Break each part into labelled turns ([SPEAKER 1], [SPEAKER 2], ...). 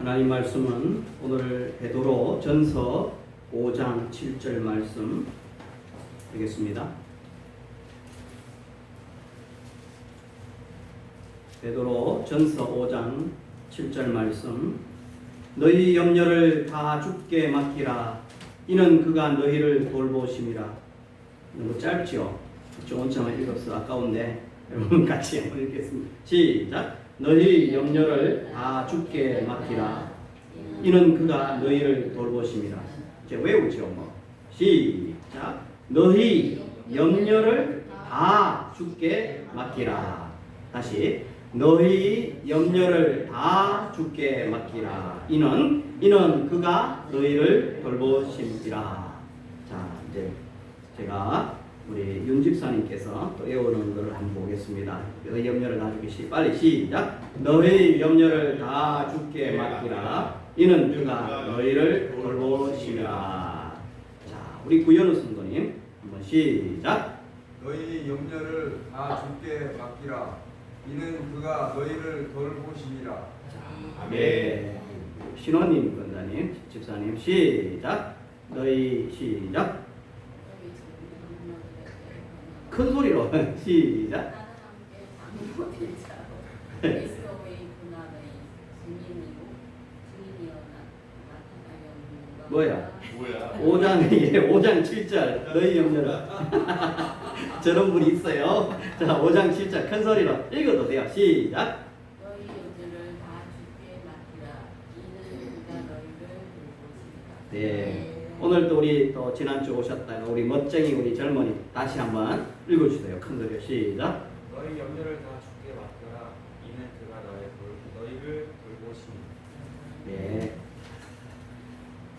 [SPEAKER 1] 하나님 말씀은 오늘 베드로 전서 5장 7절 말씀 되겠습니다. 베드로 전서 5장 7절 말씀. 너희 염려를 다 주께 맡기라. 이는 그가 너희를 돌보심이라. 너무 짧죠? 좋은 점을 읽어서 아까운데 여러분 같이 한번 읽겠습니다. 시작. 너희 염려를 다 주께 맡기라. 이는 그가 너희를 돌보심이라. 이제 외우죠 뭐. 시작. 너희 염려를 다 주께 맡기라. 다시. 너희 염려를 다 주께 맡기라. 이는 그가 너희를 돌보심이라. 자, 이제 제가 우리 윤 집사님께서 또 외우는 것을 한번 보겠습니다. 너희 염려를 다 주께 빨리 시작. 너희 염려를 다 주께 맡기라. 이는 그가 너희를 돌보심이라. 자, 우리 구현우 성도님 한번 시작.
[SPEAKER 2] 너희 염려를 다 주께 맡기라. 이는 그가 너희를 돌보심이라.
[SPEAKER 1] 네. 신원님 권사님 집사님 시작. 너희 시작. 큰 소리로 시작. 뭐야? 5장 7절 너희 염려를 저런 분이 있어요. 자, 5장 7절 큰 소리로 읽어도 돼요. 시작.
[SPEAKER 3] 너희 염려를 다 주께 맡기라. 이는 그가 너희를 돌보시리라.
[SPEAKER 1] 네. 오늘 또 우리 또 지난주 오셨다가 우리 멋쟁이 우리 젊은이 다시 한번 읽어주세요. 큰 소리로 시작.
[SPEAKER 4] 너희 염려를 다 주께 맡겨라. 이는 그가 너희를 돌보시니.
[SPEAKER 1] 네.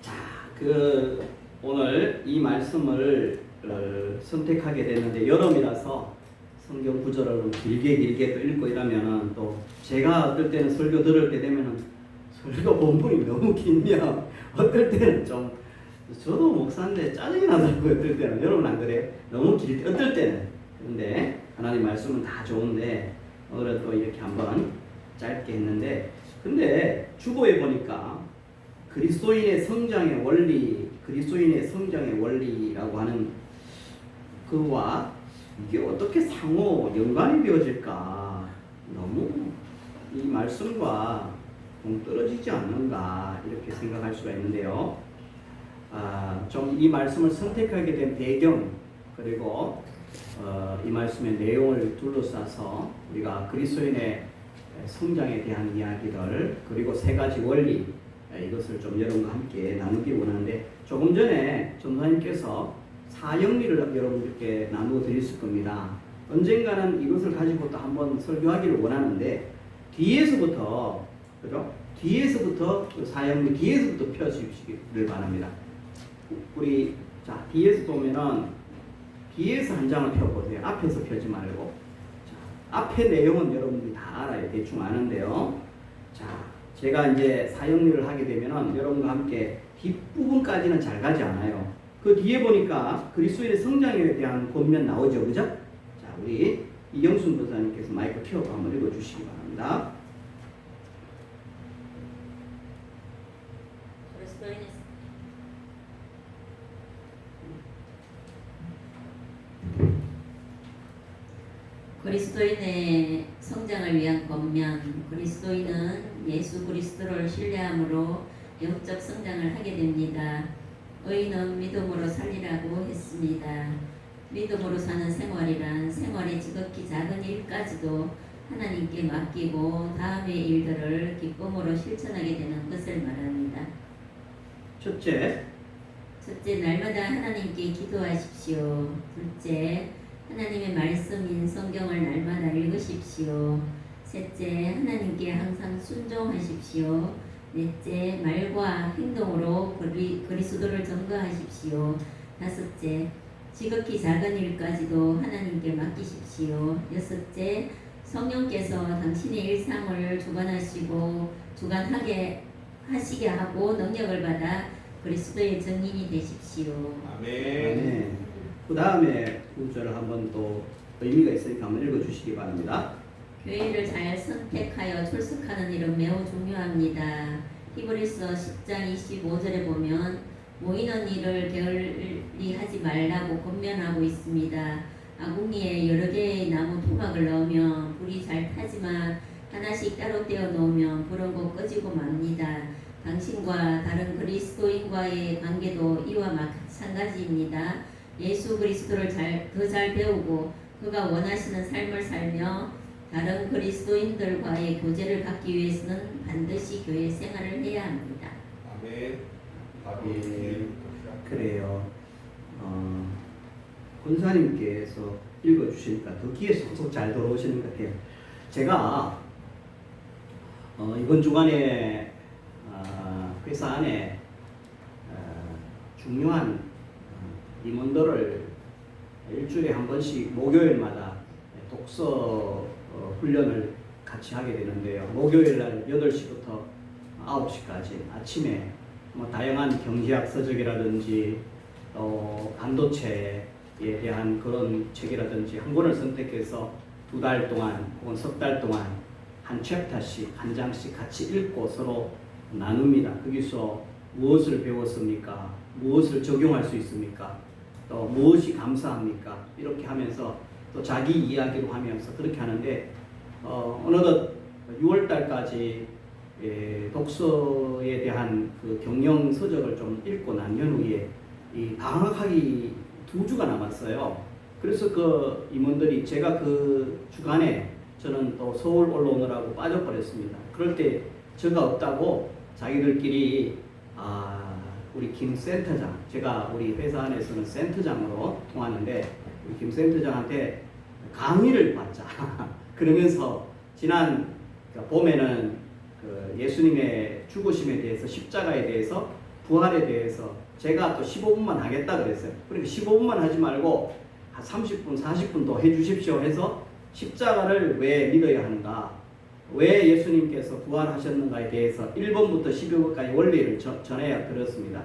[SPEAKER 1] 자, 오늘 이 말씀을 선택하게 됐는데 여름이라서 성경 구절을 길게 또 읽고 이러면은 또 제가 어떨 때는 설교 들을 때 되면은 설교 본문이 너무 길면 어떨 때는 좀 저도 목사인데 짜증이 나더라고요. 어떨 때는 여러분 안 그래요? 너무 길 때 어떨 때는. 그런데 하나님 말씀은 다 좋은데 오늘은 또 이렇게 한번 짧게 했는데 근데 주보에 보니까 그리스도인의 성장의 원리라고 하는 그와 이게 어떻게 상호 연관이 되어질까? 너무 이 말씀과 동떨어지지 않는가 이렇게 생각할 수가 있는데요. 좀 이 말씀을 선택하게 된 배경 그리고 이 말씀의 내용을 둘러싸서 우리가 그리스도인의 성장에 대한 이야기들 그리고 세 가지 원리 이것을 좀 여러분과 함께 나누기 원하는데 조금 전에 전사님께서 사형리를 여러분들께 나누어 드렸을 겁니다. 언젠가는 이것을 가지고 또 한번 설교하기를 원하는데 뒤에서부터 그죠? 뒤에서부터 사형리 뒤에서부터 펴주시기를 바랍니다. 우리 자 뒤에서 보면은 뒤에서 한 장을 펴보세요. 앞에서 펴지 말고 자, 앞의 내용은 여러분들이 다 알아요. 대충 아는데요. 자, 제가 이제 사형리를 하게 되면은 여러분과 함께 뒷부분까지는 잘 가지 않아요. 그 뒤에 보니까 그리스도인의 성장에 대한 권면 나오죠, 그죠? 자, 우리 이영순 권사님께서 마이크 켜고 한번 읽어주시기 바랍니다.
[SPEAKER 3] 그리스도인의 성장을 위한 권면. 그리스도인은 예수 그리스도를 신뢰함으로 영적 성장을 하게 됩니다. 의인은 믿음으로 살리라고 했습니다. 믿음으로 사는 생활이란 생활의 지극히 작은 일까지도 하나님께 맡기고 다음의 일들을 기쁨으로 실천하게 되는 것을 말합니다.
[SPEAKER 1] 첫째,
[SPEAKER 3] 날마다 하나님께 기도하십시오. 둘째, 하나님의 말씀인 성경을 날마다 읽으십시오. 셋째, 하나님께 항상 순종하십시오. 넷째, 말과 행동으로 그리스도를 전가하십시오. 다섯째, 지극히 작은 일까지도 하나님께 맡기십시오. 여섯째, 성령께서 당신의 일상을 주관하게 하고 능력을 받아 그리스도의 증인이 되십시오.
[SPEAKER 1] 아멘. 그 다음에 구절을 한번 또 의미가 있으니까 한번 읽어주시기 바랍니다.
[SPEAKER 3] 교회를 잘 선택하여 출석하는 일은 매우 중요합니다.
[SPEAKER 5] 히브리서 10장 25절에 보면 모이는 일을 게을리하지 말라고 권면하고 있습니다. 아궁이에 여러 개의 나무 토막을 넣으면 불이 잘 타지만 하나씩 따로 떼어 놓으면 불은 곧 꺼지고 맙니다. 당신과 다른 그리스도인과의 관계도 이와 마찬가지입니다. 예수 그리스도를 더 잘 배우고 그가 원하시는 삶을 살며 다른 그리스도인들과의 교제를 갖기 위해서는 반드시 교회 생활을 해야 합니다.
[SPEAKER 2] 아멘. 바로
[SPEAKER 1] 예.
[SPEAKER 2] 내일부터 시작.
[SPEAKER 1] 그래요. 권사님께서 읽어주시니까 더 귀에 쏙쏙 잘 들어오시는 것 같아요. 제가 이번 주간에 회사 안에 중요한 임원들을 일주일에 한 번씩 목요일마다 독서 훈련을 같이 하게 되는데요. 목요일 날 8시부터 9시까지 아침에 뭐 다양한 경제학 서적이라든지 또 반도체에 대한 그런 책이라든지 한 권을 선택해서 2달 동안 혹은 석 달 동안 한 챕터씩 한 장씩 같이 읽고 서로 나눕니다. 거기서 무엇을 배웠습니까? 무엇을 적용할 수 있습니까? 또 무엇이 감사합니까? 이렇게 하면서 또 자기 이야기로 하면서 그렇게 하는데 어느덧 6월 달까지 독서에 대한 그 경영 서적을 좀 읽고 난 연후에 이 방학하기 2주가 남았어요. 그래서 그 임원들이 제가 그 주간에 저는 또 서울 올라오느라고 빠져버렸습니다. 그럴 때 저가 없다고 자기들끼리 우리 김 센터장, 제가 우리 회사 안에서는 센터장으로 통하는데 우리 김 센터장한테 강의를 받자. 그러면서 지난 봄에는 그 예수님의 죽으심에 대해서 십자가에 대해서 부활에 대해서 제가 또 15분만 하겠다 그랬어요. 그러니까 15분만 하지 말고 한 30분, 40분 더 해주십시오 해서 십자가를 왜 믿어야 하는가, 왜 예수님께서 부활하셨는가에 대해서 1번부터 12번까지 원리를 전해야 들었습니다.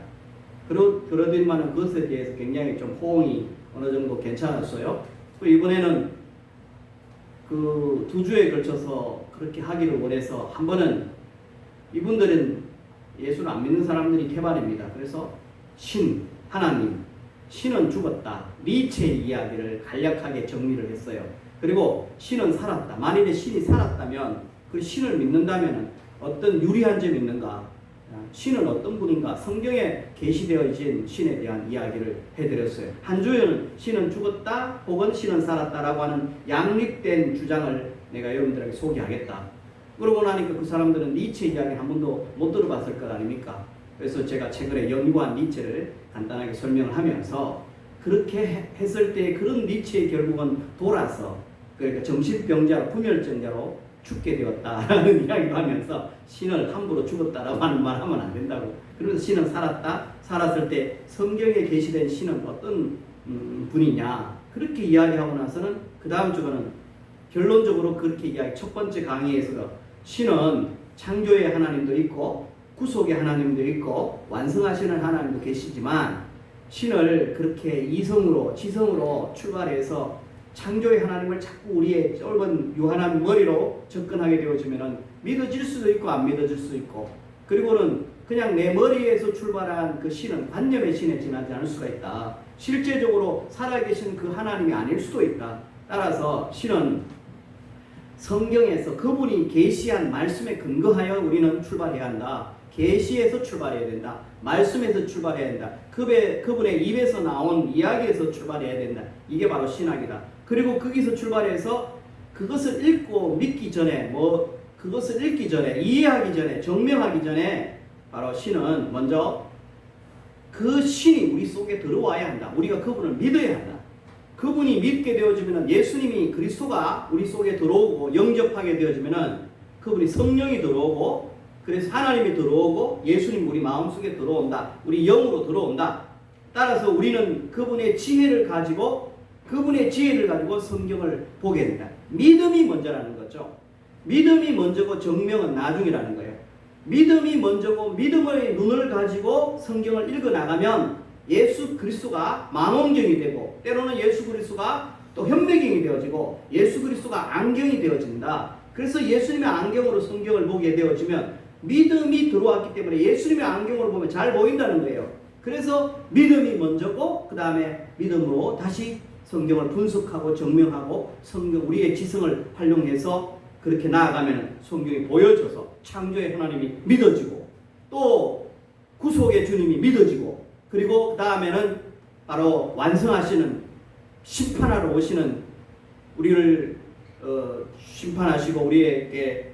[SPEAKER 1] 그러더니만 그것에 대해서 굉장히 좀 호응이 어느 정도 괜찮았어요. 이번에는 그 2주에 걸쳐서 그렇게 하기를 원해서 한 번은 이분들은 예수를 안 믿는 사람들이 태반입니다. 그래서 하나님, 신은 죽었다. 니체의 이야기를 간략하게 정리를 했어요. 그리고 신은 살았다. 만일에 신이 살았다면 그 신을 믿는다면 어떤 유리한 점이 있는가? 신은 어떤 분인가? 성경에 계시되어진 신에 대한 이야기를 해드렸어요. 한 주에는 신은 죽었다 혹은 신은 살았다라고 하는 양립된 주장을 내가 여러분들에게 소개하겠다. 그러고 나니까 그 사람들은 니체 이야기 한 번도 못 들어봤을 것 아닙니까? 그래서 제가 최근에 연구한 니체를 간단하게 설명을 하면서 그렇게 했을 때 그런 니체의 결국은 돌아서 그러니까 정신병자로 분열증자로 죽게 되었다라는 이야기도 하면서 신을 함부로 죽었다라고 하는 말 하면 안 된다고. 그래서 신은 살았다. 살았을 때 성경에 계시된 신은 어떤 분이냐. 그렇게 이야기하고 나서는 그 다음 주간은 결론적으로 그렇게 이야기. 첫 번째 강의에서 신은 창조의 하나님도 있고 구속의 하나님도 있고 완성하시는 하나님도 계시지만 신을 그렇게 이성으로 지성으로 출발해서 창조의 하나님을 자꾸 우리의 좁은 유한한 머리로 접근하게 되어지면 믿어질 수도 있고 안 믿어질 수도 있고, 그리고는 그냥 내 머리에서 출발한 그 신은 관념의 신에 지나지 않을 수가 있다. 실제적으로 살아계신 그 하나님이 아닐 수도 있다. 따라서 신은 성경에서 그분이 계시한 말씀에 근거하여 우리는 출발해야 한다. 계시에서 출발해야 된다. 말씀에서 출발해야 된다. 그분의 입에서 나온 이야기에서 출발해야 된다. 이게 바로 신학이다. 그리고 거기서 출발해서 그것을 읽고 믿기 전에 그것을 읽기 전에 이해하기 전에 정명하기 전에 바로 신은 먼저 그 신이 우리 속에 들어와야 한다. 우리가 그분을 믿어야 한다. 그분이 믿게 되어지면 예수님이 그리스도가 우리 속에 들어오고 영접하게 되어지면 그분이 성령이 들어오고 그래서 하나님이 들어오고 예수님 우리 마음속에 들어온다. 우리 영으로 들어온다. 따라서 우리는 그분의 지혜를 가지고 성경을 보게 된다. 믿음이 먼저라는 거죠. 믿음이 먼저고 정명은 나중이라는 거예요. 믿음이 먼저고 믿음의 눈을 가지고 성경을 읽어나가면 예수 그리스도가 망원경이 되고 때로는 예수 그리스도가 또 현미경이 되어지고 예수 그리스도가 안경이 되어진다. 그래서 예수님의 안경으로 성경을 보게 되어지면 믿음이 들어왔기 때문에 예수님의 안경으로 보면 잘 보인다는 거예요. 그래서 믿음이 먼저고 그 다음에 믿음으로 다시 성경을 분석하고 증명하고 성경 우리의 지성을 활용해서 그렇게 나아가면 성경이 보여져서 창조의 하나님이 믿어지고 또 구속의 주님이 믿어지고 그리고 그 다음에는 바로 완성하시는 심판하러 오시는 우리를 심판하시고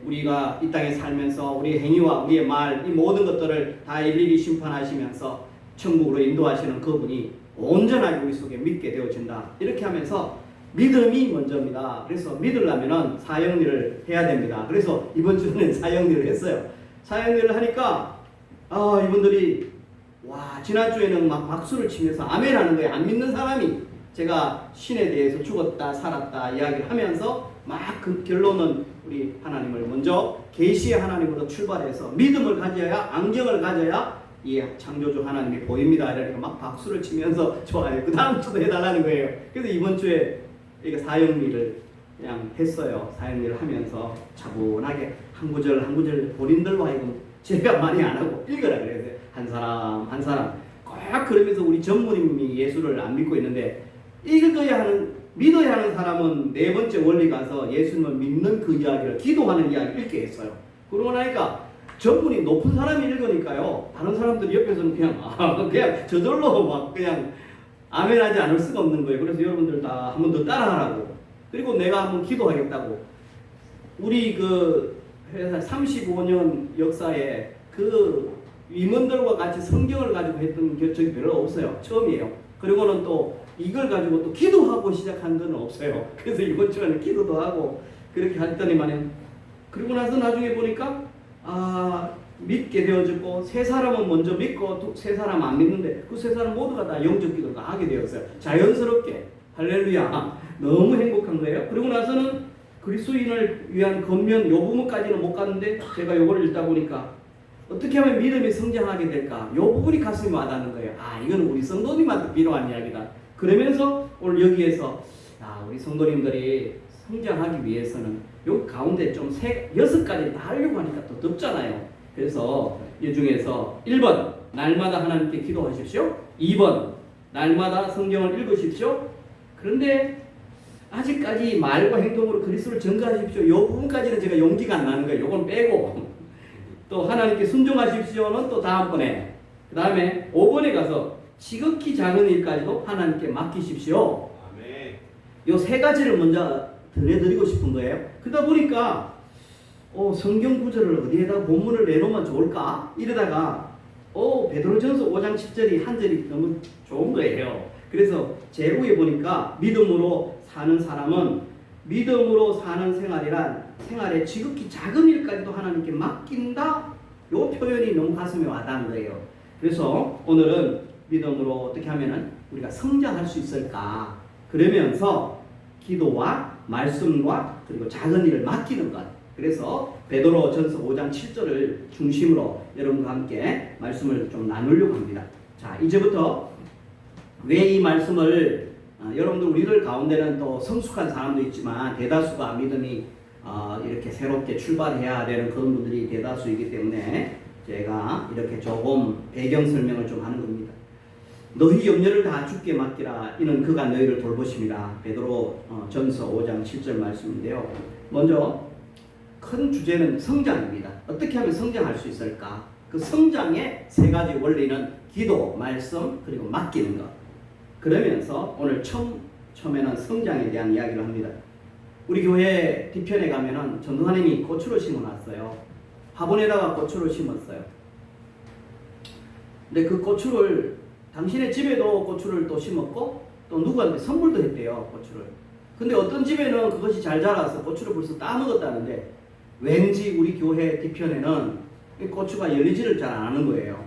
[SPEAKER 1] 우리가 이 땅에 살면서 우리의 행위와 우리의 말 이 모든 것들을 다 일일이 심판하시면서 천국으로 인도하시는 그분이 온전하게 우리 속에 믿게 되어진다. 이렇게 하면서 믿음이 먼저입니다. 그래서 믿으려면 사형리를 해야 됩니다. 그래서 이번 주는 사형리를 했어요. 사형리를 하니까 이분들이 와 지난주에는 막 박수를 치면서 아멘 하는 거예요. 안 믿는 사람이 제가 신에 대해서 죽었다 살았다 이야기를 하면서 막 그 결론은 우리 하나님을 먼저 계시의 하나님으로 출발해서 믿음을 가져야 안경을 가져야 이 창조주 하나님이 보입니다. 이러니까 막 박수를 치면서 좋아요. 그 다음 주도 해달라는 거예요. 그래서 이번 주에 이게 사형리를 그냥 했어요. 사형리를 하면서 차분하게 한 구절 한 구절 본인들로 하여금 제가 많이 안 하고 읽으라 그래서 한 사람 한 사람 꼭 그러면서 우리 전무님이 예수를 안 믿고 있는데 믿어야 하는 사람은 네 번째 원리 가서 예수님을 믿는 그 이야기를 기도하는 이야기를 읽게 했어요. 그러고 나니까 전문이 높은 사람이 읽으니까요. 다른 사람들이 옆에서는 그냥 저절로 막 그냥 아멘하지 않을 수가 없는 거예요. 그래서 여러분들 다 한 번 더 따라하라고. 그리고 내가 한번 기도하겠다고. 우리 그 회사 35년 역사에 그 임원들과 같이 성경을 가지고 했던 적이 별로 없어요. 처음이에요. 그리고는 또 이걸 가지고 또 기도하고 시작한 건 없어요. 그래서 이번 주에는 기도도 하고 그렇게 했더니만은 그리고 나서 나중에 보니까 믿게 되어지고 세 사람은 먼저 믿고 세 사람 안 믿는데 그 세 사람 모두가 다 영적 기도를 하게 되었어요. 자연스럽게 할렐루야 너무 행복한 거예요. 그리고 나서는 그리스도인을 위한 겉면 요 부분까지는 못 갔는데 제가 요거를 읽다 보니까 어떻게 하면 믿음이 성장하게 될까 요 부분이 가슴이 와닿는 거예요. 이거는 우리 성도님한테 필요한 이야기다. 그러면서 오늘 여기에서 우리 성도님들이 성장하기 위해서는 요 가운데 좀 6가지 다 하려고 하니까 또 덥잖아요. 그래서 이 중에서 1번 날마다 하나님께 기도하십시오. 2번 날마다 성경을 읽으십시오. 그런데 아직까지 말과 행동으로 그리스도를 전가하십시오. 이 부분까지는 제가 용기가 안 나는 거예요. 이건 빼고 또 하나님께 순종하십시오는 또 다음번에 그 다음에 5번에 가서 지극히 작은 일까지도 하나님께 맡기십시오.
[SPEAKER 2] 아멘.
[SPEAKER 1] 이 3가지를 먼저 전해드리고 싶은 거예요. 그러다 보니까 성경 구절을 어디에다 본문을 내놓으면 좋을까? 이러다가 베드로전서 5장 10절이 한 절이 너무 좋은 거예요. 그래서 제일 위에 보니까 믿음으로 사는 사람은 믿음으로 사는 생활의 지극히 작은 일까지도 하나님께 맡긴다. 이 표현이 너무 가슴에 와닿는 거예요. 그래서 오늘은 믿음으로 어떻게 하면은 우리가 성장할 수 있을까? 그러면서 기도와 말씀과 그리고 작은 일을 맡기는 것. 그래서 베드로전서 5장 7절을 중심으로 여러분과 함께 말씀을 좀 나누려고 합니다. 자, 이제부터 왜 이 말씀을 여러분들 우리들 가운데는 또 성숙한 사람도 있지만 대다수가 믿음이 이렇게 새롭게 출발해야 되는 그런 분들이 대다수이기 때문에 제가 이렇게 조금 배경 설명을 좀 하는 겁니다. 너희 염려를 다 주께 맡기라. 이는 그가 너희를 돌보심이라. 베드로 전서 5장 7절 말씀인데요. 먼저 큰 주제는 성장입니다. 어떻게 하면 성장할 수 있을까? 그 성장의 3가지 원리는 기도, 말씀, 그리고 맡기는 것. 그러면서 오늘 처음에는 성장에 대한 이야기를 합니다. 우리 교회 뒤편에 가면은 전도사님이 고추를 심어놨어요. 화분에다가 고추를 심었어요. 근데 그 고추를 당신의 집에도 고추를 또 심었고 또 누구한테 선물도 했대요. 고추를. 근데 어떤 집에는 그것이 잘 자라서 고추를 벌써 따먹었다는데 왠지 우리 교회 뒤편에는 고추가 열리지를 잘 안 하는 거예요.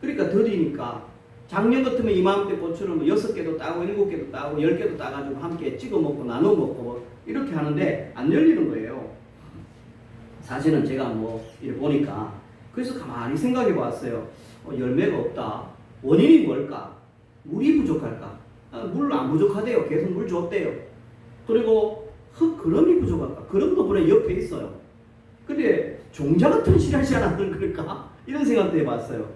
[SPEAKER 1] 그러니까 더디니까 작년 같으면 이맘때 고추를 6개도 따고 7개도 따고 10개도 따가지고 함께 찍어 먹고 나눠 먹고 이렇게 하는데 안 열리는 거예요. 사실은 제가 이렇게 보니까 그래서 가만히 생각해 봤어요. 열매가 없다. 원인이 뭘까? 물이 부족할까? 물 안 부족하대요. 계속 물 줬대요. 그리고 그럼이 부족할까? 그럼도 보내 옆에 있어요. 근데 종자가 튼실하지 않았던 걸까? 이런 생각도 해봤어요.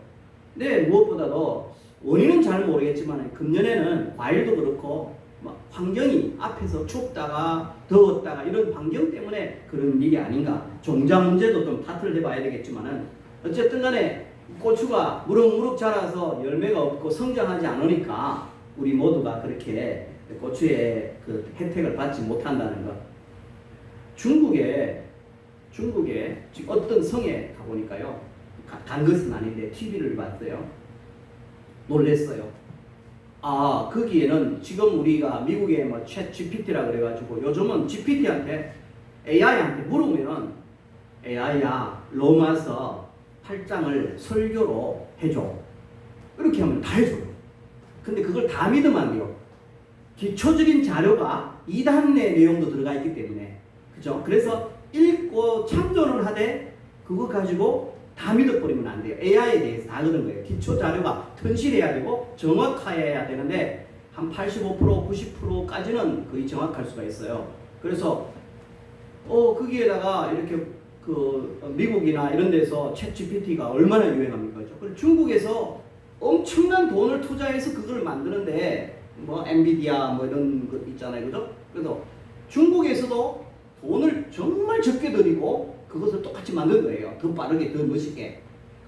[SPEAKER 1] 근데 무엇보다도 원인은 잘 모르겠지만 금년에는 과일도 그렇고 막 환경이 앞에서 춥다가 더웠다가 이런 환경 때문에 그런 일이 아닌가. 종자 문제도 좀 탓을 해봐야 되겠지만은 어쨌든 간에 고추가 무럭무럭 자라서 열매가 없고 성장하지 않으니까 우리 모두가 그렇게 고추의 그 혜택을 받지 못한다는 것. 중국에 지금 어떤 성에 가보니까요. 간 것은 아닌데 TV를 봤어요. 놀랬어요. 아, 거기에는 지금 우리가 미국에 뭐 챗 GPT라 그래가지고 요즘은 GPT한테 AI한테 물으면은 AI야 로마서 8장을 설교로 해줘. 이렇게 하면 다 해줘요. 근데 그걸 다 믿으면 안 돼요. 기초적인 자료가 2단의 내용도 들어가 있기 때문에. 그죠? 그래서 읽고 참조는 하되 그거 가지고 다 믿어버리면 안 돼요. AI에 대해서 다 그런 거예요. 기초 자료가 튼실해야 되고 정확해야 되는데 한 85%, 90%까지는 거의 정확할 수가 있어요. 그래서 거기에다가 이렇게 그 미국이나 이런 데서 챗 GPT가 얼마나 유행합니까? 그렇죠? 중국에서 엄청난 돈을 투자해서 그걸 만드는데 뭐 엔비디아 뭐 이런 것 있잖아요. 그죠? 그래서 중국에서도 돈을 정말 적게 들이고 그것을 똑같이 만든 거예요. 더 빠르게, 더 멋있게.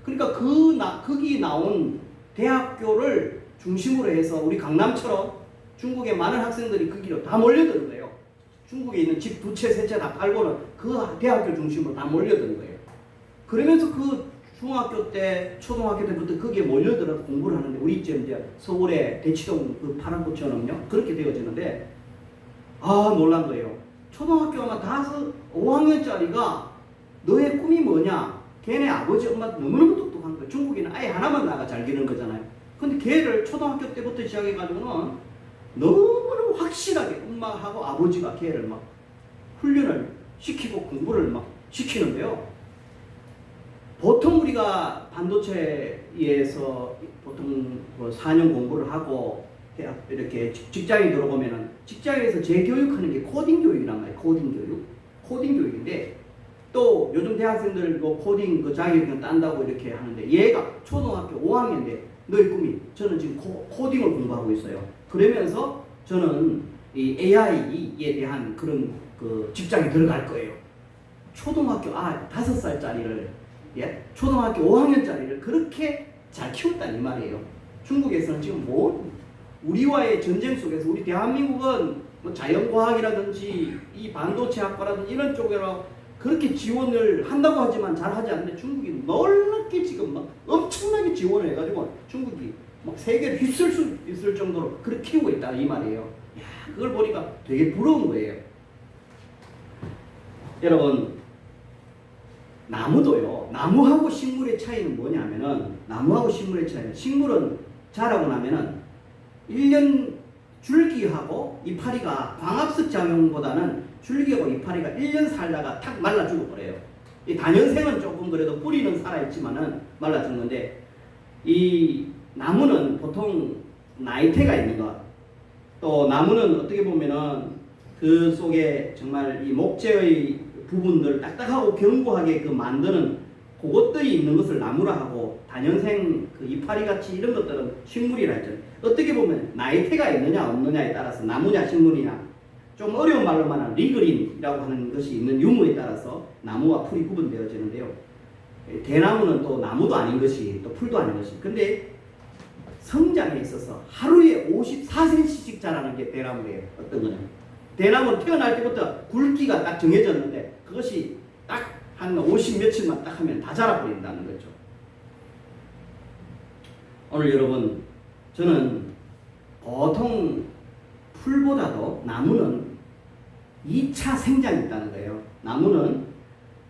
[SPEAKER 1] 그러니까 거기 나온 대학교를 중심으로 해서 우리 강남처럼 중국의 많은 학생들이 거기로 다 몰려드는 거예요. 중국에 있는 집 두 채, 세 채 다 팔고는 그 대학교 중심으로 다 몰려드는 거예요. 그러면서 그 중학교 때, 초등학교 때부터 거기에 몰려들어서 공부를 하는데 우리 이제 서울의 대치동 그 파란꽃처럼요. 그렇게 되어지는데 놀란 거예요. 초등학교 아마 5학년짜리가 너의 꿈이 뭐냐? 걔네 아버지 엄마 너무너무 똑똑한 거예요. 중국에는 아예 하나만 나가 잘 기르는 거잖아요. 근데 걔를 초등학교 때부터 시작해가지고는 너무너무 확실하게 엄마하고 아버지가 걔를 막 훈련을 시키고 공부를 막 시키는데요. 보통 우리가 반도체에서 보통 4년 공부를 하고 대학 이렇게 직장에 들어오면은 직장에서 재교육하는 게 코딩 교육이란 말이에요. 코딩 교육인데 또 요즘 대학생들 코딩 그 자격증 딴다고 이렇게 하는데 얘가 초등학교 5학년인데 너의 꿈이 저는 지금 코딩을 공부하고 있어요. 그러면서 저는 이 AI에 대한 그런 그 직장에 들어갈 거예요. 초등학교 5살짜리를 초등학교 5학년짜리를 그렇게 잘 키웠다는 말이에요. 중국에서는 지금 우리와의 전쟁 속에서 우리 대한민국은 뭐 자연과학이라든지 이 반도체 학과라든지 이런 쪽으로 그렇게 지원을 한다고 하지만 잘 하지 않는데 중국이 놀랍게 지금 막 엄청나게 지원을 해가지고 중국이 막 세계를 휩쓸 수 있을 정도로 그렇게 키우고 있다 이 말이에요. 야, 그걸 보니까 되게 부러운 거예요. 여러분, 나무도요. 나무하고 식물의 차이는 뭐냐면은 식물은 자라고 나면은 1년 줄기하고 이파리가 광합성 작용보다는 줄기하고 이파리가 1년 살다가 탁 말라 죽어버려요. 이 단연생은 조금 그래도 뿌리는 살아있지만은 말라 죽는데 이 나무는 보통 나이테가 있는 것. 또 나무는 어떻게 보면은 그 속에 정말 이 목재의 부분들 딱딱하고 견고하게 그 만드는 그것들이 있는 것을 나무라 하고 단연생 그 이파리 같이 이런 것들은 식물이라 했잖아요. 어떻게 보면 나이테가 있느냐 없느냐에 따라서 나무냐 식물이냐 좀 어려운 말로만 하는 리그린이라고 하는 것이 있는 유무에 따라서 나무와 풀이 구분되어지는데요. 대나무는 또 나무도 아닌 것이 또 풀도 아닌 것이 근데 성장에 있어서 하루에 54cm씩 자라는 게 대나무예요. 어떤 거냐 대나무는 태어날 때부터 굵기가 딱 정해졌는데 그것이 딱 한 50 며칠만 딱 하면 다 자라버린다는 거죠. 오늘 여러분 저는 보통 풀보다도 나무는 2차 생장이 있다는 거예요. 나무는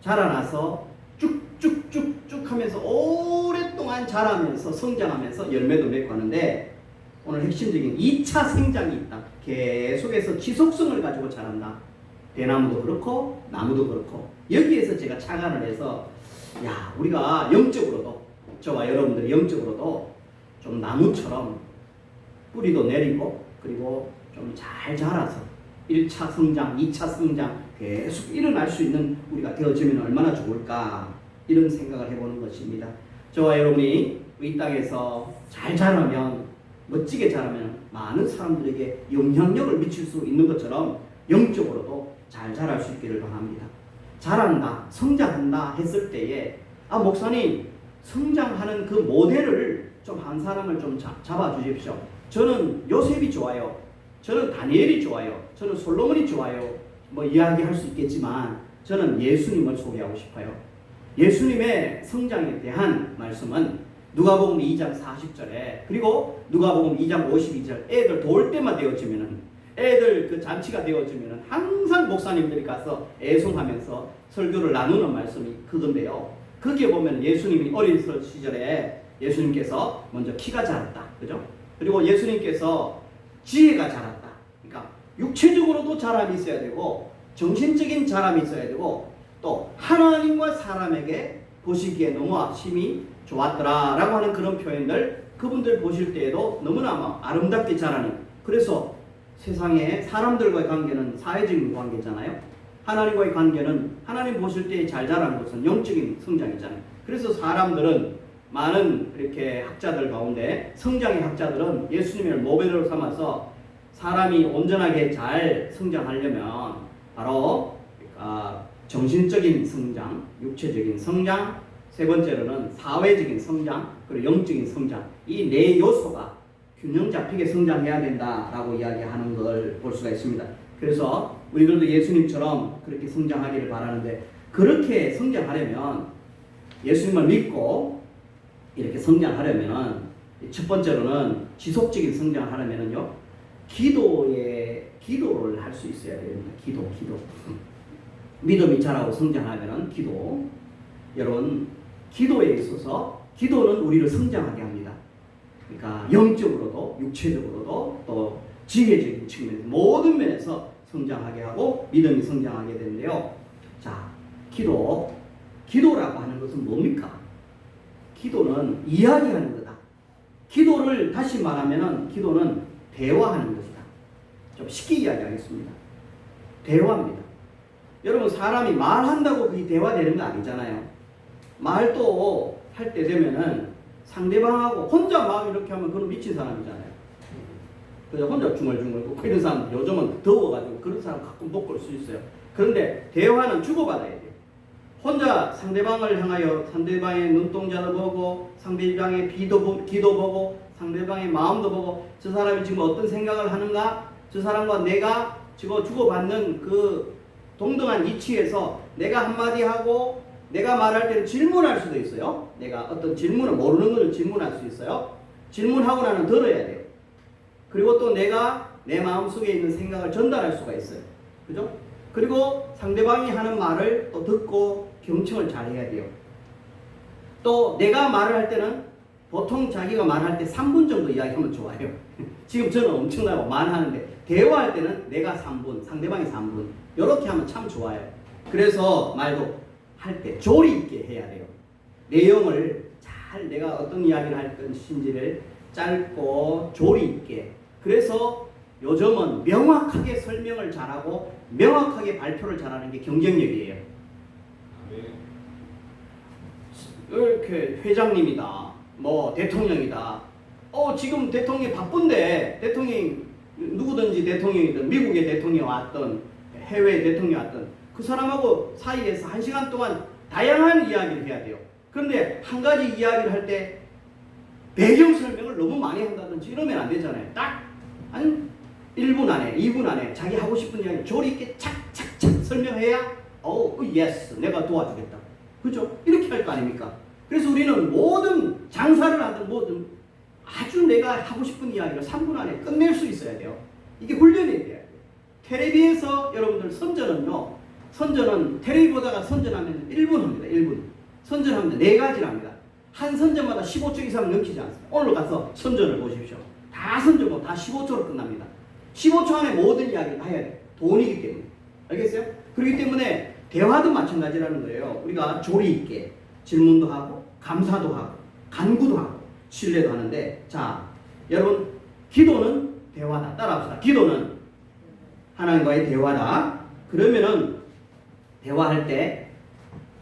[SPEAKER 1] 자라나서 쭉쭉쭉쭉 하면서 오랫동안 자라면서 성장하면서 열매도 맺고 하는데 오늘 핵심적인 2차 생장이 있다. 계속해서 지속성을 가지고 자란다. 대나무도 그렇고 나무도 그렇고 여기에서 제가 착안을 해서 우리가 영적으로도 저와 여러분들이 영적으로도 좀 나무처럼 뿌리도 내리고 그리고 좀 잘 자라서 1차 성장, 2차 성장 계속 일어날 수 있는 우리가 되어지면 얼마나 좋을까 이런 생각을 해보는 것입니다. 저와 여러분이 이 땅에서 잘 자라면, 멋지게 자라면 많은 사람들에게 영향력을 미칠 수 있는 것처럼 영적으로도 잘 자랄 수 있기를 바랍니다. 자란다, 성장한다 했을 때에 목사님 성장하는 그 모델을 좀 한 사람을 좀 잡아 주십시오. 저는 요셉이 좋아요. 저는 다니엘이 좋아요. 저는 솔로몬이 좋아요. 뭐 이야기할 수 있겠지만 저는 예수님을 소개하고 싶어요. 예수님의 성장에 대한 말씀은 누가복음 2장 40절에 그리고 누가복음 2장 52절 애들 돌 때만 되어지면은 애들 그 잔치가 되어지면은 항상 목사님들이 가서 애송하면서 설교를 나누는 말씀이 그건데요. 거기에 보면 예수님이 어린 시절에 예수님께서 먼저 키가 자랐다. 그죠? 그리고 예수님께서 지혜가 자랐다. 그러니까 육체적으로도 자람이 있어야 되고 정신적인 자람이 있어야 되고 또 하나님과 사람에게 보시기에 너무 힘이 좋았더라 라고 하는 그런 표현들 그분들 보실 때에도 너무나 아름답게 자라는 그래서 세상에 사람들과의 관계는 사회적인 관계잖아요. 하나님과의 관계는 하나님 보실 때 잘 자라는 것은 영적인 성장이잖아요. 그래서 사람들은 많은 이렇게 학자들 가운데 성장의 학자들은 예수님을 모델로 삼아서 사람이 온전하게 잘 성장하려면 바로 정신적인 성장, 육체적인 성장, 세 번째로는 사회적인 성장, 그리고 영적인 성장 이 네 요소가 균형 잡히게 성장해야 된다라고 이야기하는 걸 볼 수가 있습니다. 그래서 우리들도 예수님처럼 그렇게 성장하기를 바라는데 그렇게 성장하려면 예수님을 믿고 이렇게 성장하려면 첫 번째로는 지속적인 성장을 하려면요 기도를 할 수 있어야 됩니다. 기도. 믿음이 자라고 성장하면은 기도. 여러분 기도에 있어서 기도는 우리를 성장하게 합니다. 그러니까 영적으로도 육체적으로도 또 지혜적인 측면에서 모든 면에서 성장하게 하고 믿음이 성장하게 되는데요. 자, 기도라고 하는 것은 뭡니까? 기도는 이야기하는 거다. 기도를 다시 말하면은 기도는 대화하는 것이다. 좀 쉽게 이야기하겠습니다. 대화입니다. 여러분 사람이 말한다고 그게 대화되는 거 아니잖아요. 말도 할 때 되면은 상대방하고 혼자 막 이렇게 하면 그건 미친 사람이잖아요. 그냥 혼자 중얼중얼 그런 사람 요즘은 더워가지고 그런 사람 가끔 못 볼 수 있어요. 그런데 대화는 주고받아야 돼요. 혼자 상대방을 향하여 상대방의 눈동자도 보고 상대방의 기도 보고 상대방의 마음도 보고 저 사람이 지금 어떤 생각을 하는가 저 사람과 내가 지금 주고받는 그 동등한 위치에서 내가 한마디 하고 내가 말할 때는 질문할 수도 있어요. 내가 어떤 질문을 모르는 것을 질문할 수 있어요. 질문하고 나는 들어야 돼요. 그리고 또 내가 내 마음속에 있는 생각을 전달할 수가 있어요. 그죠? 그리고 상대방이 하는 말을 또 듣고 경청을 잘 해야 돼요. 또 내가 말을 할 때는 보통 자기가 말할 때 3분 정도 이야기하면 좋아요. 지금 저는 엄청나게 말하는데 대화할 때는 내가 3분, 상대방이 3분 이렇게 하면 참 좋아요. 그래서 말도 할 때 조리 있게 해야 돼요. 내용을 잘 내가 어떤 이야기를 할 것인지를 짧고 조리 있게. 그래서 요즘은 명확하게 설명을 잘하고 명확하게 발표를 잘하는 게 경쟁력이에요. 이렇게 회장님이다, 뭐 대통령이다. 지금 대통령이 바쁜데 대통령이 누구든지 대통령이든 미국의 대통령이 왔든 해외 대통령이 왔든 그 사람하고 사이에서 1시간 동안 다양한 이야기를 해야 돼요. 그런데 한 가지 이야기를 할 때 배경 설명을 너무 많이 한다든지 이러면 안 되잖아요. 딱 한 1분 안에 2분 안에 자기 하고 싶은 이야기 조리 있게 착착착 설명해야 예스 내가 도와주겠다. 그죠? 이렇게 할 거 아닙니까? 그래서 우리는 모든 장사를 하든 뭐든 아주 내가 하고 싶은 이야기를 3분 안에 끝낼 수 있어야 돼요. 이게 훈련이 돼야 돼요. 텔레비에서 여러분들 선전은 텔레비 보다가 선전하면 1분 합니다. 1분. 선전하면 4가지를 합니다. 한 선전마다 15초 이상 넘기지 않습니다. 오늘 가서 선전을 보십시오. 다 선전하고 다 15초로 끝납니다. 15초 안에 모든 이야기를 다 해야 돼요. 돈이기 때문에. 알겠어요? 그렇기 때문에 대화도 마찬가지라는 거예요. 우리가 조리 있게 질문도 하고 감사도 하고 간구도 하고 신뢰도 하는데 자 여러분 기도는 대화다. 따라합시다. 기도는 하나님과의 대화다. 그러면은 대화할 때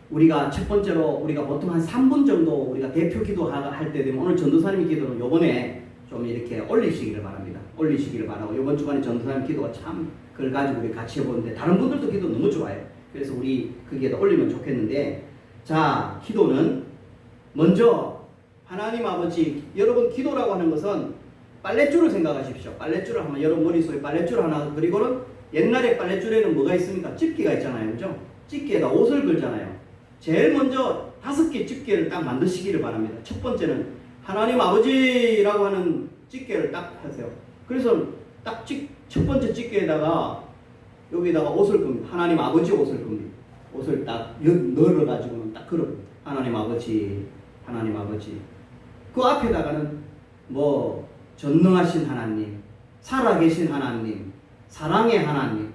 [SPEAKER 1] 우리가 첫 번째로 우리가 보통 한 3분 정도 우리가 대표 기도할 때 되면 오늘 전도사님 기도는 요번에 좀 이렇게 올리시기를 바랍니다. 올리시기를 바라고 요번 주간에 전도사님 기도가 참 그걸 가지고 우리 같이 해보는데 다른 분들도 기도 너무 좋아요. 그래서 우리 거기에다 올리면 좋겠는데 자 기도는 먼저 하나님 아버지 여러분 기도라고 하는 것은 빨랫줄을 생각하십시오. 빨랫줄을 하면 여러분 머릿속에 빨랫줄 하나 그리고는 옛날에 빨랫줄에는 뭐가 있습니까? 집게가 있잖아요. 그죠? 집게에다 옷을 걸잖아요. 제일 먼저 5개 집게를 딱 만드시기를 바랍니다. 첫 번째는 하나님 아버지라고 하는 집게를 딱 하세요. 그래서 딱 첫 번째 집게에다가 여기다가 옷을 겁니다. 하나님 아버지 옷을 겁니다. 옷을 딱 넣어가지고는 딱 걸어. 하나님 아버지, 하나님 아버지. 그 앞에다가는 뭐 전능하신 하나님, 살아계신 하나님, 사랑의 하나님.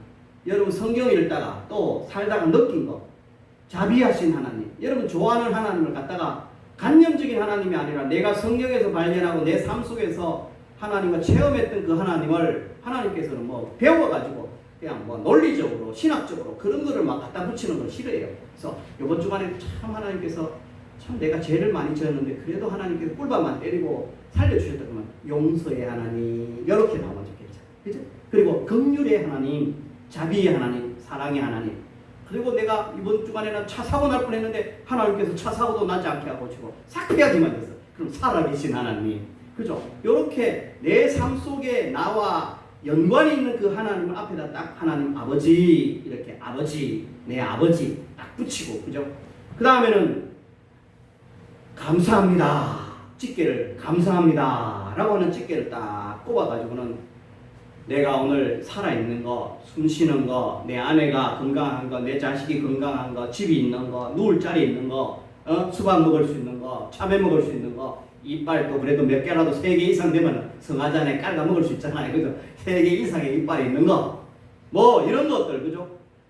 [SPEAKER 1] 여러분 성경 읽다가 또 살다가 느낀 거. 자비하신 하나님. 여러분 좋아하는 하나님을 갖다가 관념적인 하나님이 아니라 내가 성경에서 발견하고 내 삶 속에서 하나님과 체험했던 그 하나님을 하나님께서는 뭐 배워가지고 그냥 뭐 논리적으로 신학적으로 그런 거를 막 갖다 붙이는 걸 싫어해요. 그래서 이번 주간에 참 하나님께서 참 내가 죄를 많이 지었는데 그래도 하나님께서 꿀밤만 때리고 살려주셨다 그러면 용서의 하나님 이렇게 나오면 좋겠죠. 그죠? 그리고 긍휼의 하나님, 자비의 하나님, 사랑의 하나님. 그리고 내가 이번 주간에는 차 사고 날 뻔했는데 하나님께서 차 사고도 나지 않게 하고 치고 삭해야지만 됐어. 그럼 살아계신 하나님, 그죠? 이렇게 내 삶 속에 나와 연관이 있는 그 하나님을 앞에다 딱 하나님 아버지 이렇게 아버지 내 아버지 딱 붙이고, 그죠? 그 다음에는 감사합니다. 집게를 감사합니다라고 하는 집게를 딱 꼽아가지고는 내가 오늘 살아있는 거, 숨 쉬는 거, 내 아내가 건강한 거, 내 자식이 건강한 거, 집이 있는 거, 누울 자리 있는 거, 수박 먹을 수 있는 거, 참외 먹을 수 있는 거, 이빨도 그래도 몇 개라도 3개 이상 되면 성화잔에 깔아 먹을 수 있잖아요. 그죠? 3개 이상의 이빨이 있는 거, 뭐 이런 것들, 그죠?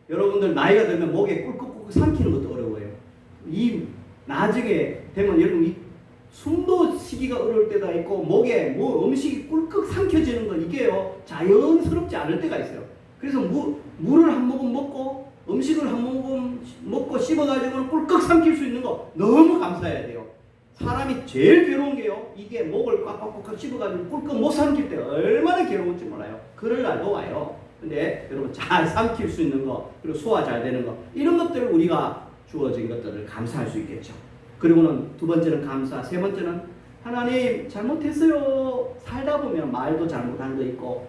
[SPEAKER 1] 여러분들 나이가 들면 목에 꿀꺽꿀꺽 삼키는 것도 어려워요. 이 나중에 되면 여러분 이 숨도 쉬기가 어려울 때가 있고 목에 뭐 음식이 꿀꺽 삼켜지는 거 이게요 자연스럽지 않을 때가 있어요. 그래서 물을 한 모금 먹고 음식을 한 모금 먹고 씹어가지고는 꿀꺽 삼킬 수 있는 거 너무 감사해야 돼요. 사람이 제일 괴로운 게요 이게 목을 꽉꽉꽉 씹어가지고 꿀꺽 못 삼킬 때 얼마나 괴로운지 몰라요. 그럴 날도 와요. 근데 여러분 잘 삼킬 수 있는 거 그리고 소화 잘 되는 거 이런 것들을 우리가 주어진 것들을 감사할 수 있겠죠. 그리고는 두 번째는 감사, 세 번째는 하나님 잘못했어요. 살다 보면 말도 잘못한 거 있고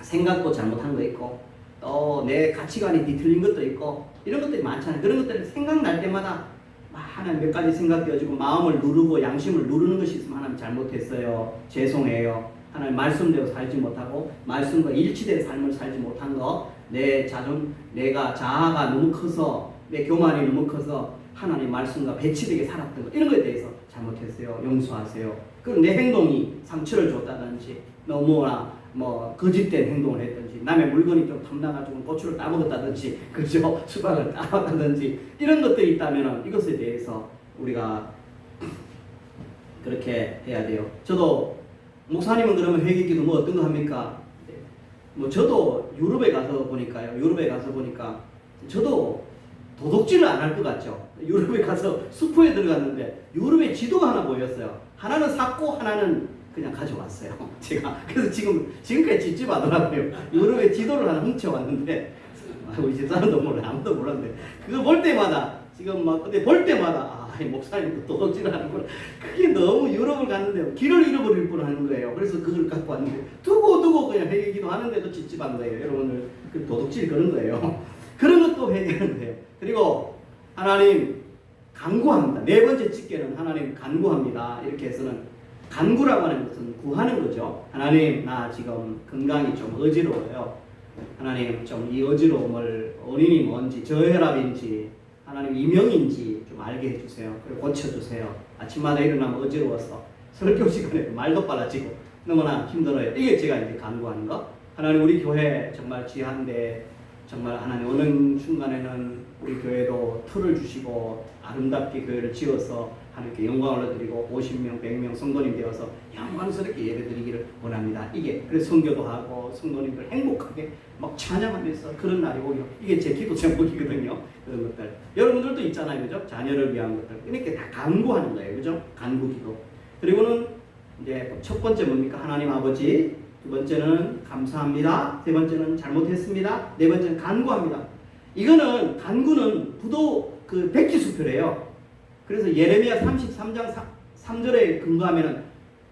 [SPEAKER 1] 생각도 잘못한 거 있고 또 내 가치관이 뒤틀린 것도 있고 이런 것들이 많잖아요. 그런 것들이 생각날 때마다 하나님 몇 가지 생각되어지고 마음을 누르고 양심을 누르는 것이 있으면 하나님 잘못했어요. 죄송해요. 하나님 말씀대로 살지 못하고 말씀과 일치된 삶을 살지 못한 거 내 자존, 내가 자아가 너무 커서 내 교만이 너무 커서 하나님 말씀과 배치되게 살았던 것 이런 것에 대해서 잘못했어요. 용서하세요. 그럼 내 행동이 상처를 줬다든지 너무나 뭐 거짓된 행동을 했든지 남의 물건이 좀 탐나가지고 고추를 따먹었다든지 그죠? 수박을 따먹었다든지 이런 것들이 있다면 이것에 대해서 우리가 그렇게 해야 돼요. 저도 목사님은 그러면 회개기도 뭐 어떤 거 합니까? 뭐 저도 유럽에 가서 보니까 저도 도둑질을 안 할 것 같죠. 유럽에 가서 슈퍼에 들어갔는데 유럽에 지도가 하나 보였어요. 하나는 샀고 하나는 그냥 가져왔어요. 제가 그래서 지금까지 찝찝하더라고요. 유럽에 지도를 하나 훔쳐왔는데 우리 집사람도 몰라 아무도 몰랐는데 그거 볼 때마다 지금 막 근데 볼 때마다 목사님도 도둑질을 하는구나. 그게 너무 유럽을 갔는데 길을 잃어버릴 뻔하는 거예요. 그래서 그걸 갖고 왔는데 두고 그냥 회개기도 하는데도 찝찝한 거예요. 여러분들 그 도둑질 그런 거예요. 그런 것도 회개하는 거예요. 그리고 하나님 간구합니다. 네 번째 집게는 하나님 간구합니다. 이렇게 해서는 간구라고 하는 것은 구하는 거죠. 하나님 나 지금 건강이 좀 어지러워요. 하나님 좀 이 어지러움을 원인이 뭔지 저혈압인지 하나님 이명인지 좀 알게 해주세요. 그리고 고쳐주세요. 아침마다 일어나면 어지러워서 설교 시간에 말도 빨라지고 너무나 힘들어요. 이게 제가 이제 간구하는 거. 하나님 우리 교회 정말 귀한데 정말 하나님 어느 순간에는 우리 교회도 틀을 주시고 아름답게 교회를 지어서 하나님께 영광을 올려드리고 50명, 100명 성도님 되어서 영광스럽게 예배드리기를 원합니다. 이게 그래서 선교도 하고 성도님들 행복하게 막 찬양하면서 그런 날이 오기로 이게 제 기도 제목이거든요. 그런 것들 여러분들도 있잖아요, 그죠? 자녀를 위한 것들 이렇게 다 간구하는 거예요, 그죠? 간구기도. 그리고는 이제 첫 번째 뭡니까? 하나님 아버지. 두 번째는 감사합니다. 세 번째는 잘못했습니다. 네 번째는 간구합니다. 이거는 간구는 부도 그 백지수표래요. 그래서 예레미야 33장 3절에 근거하면은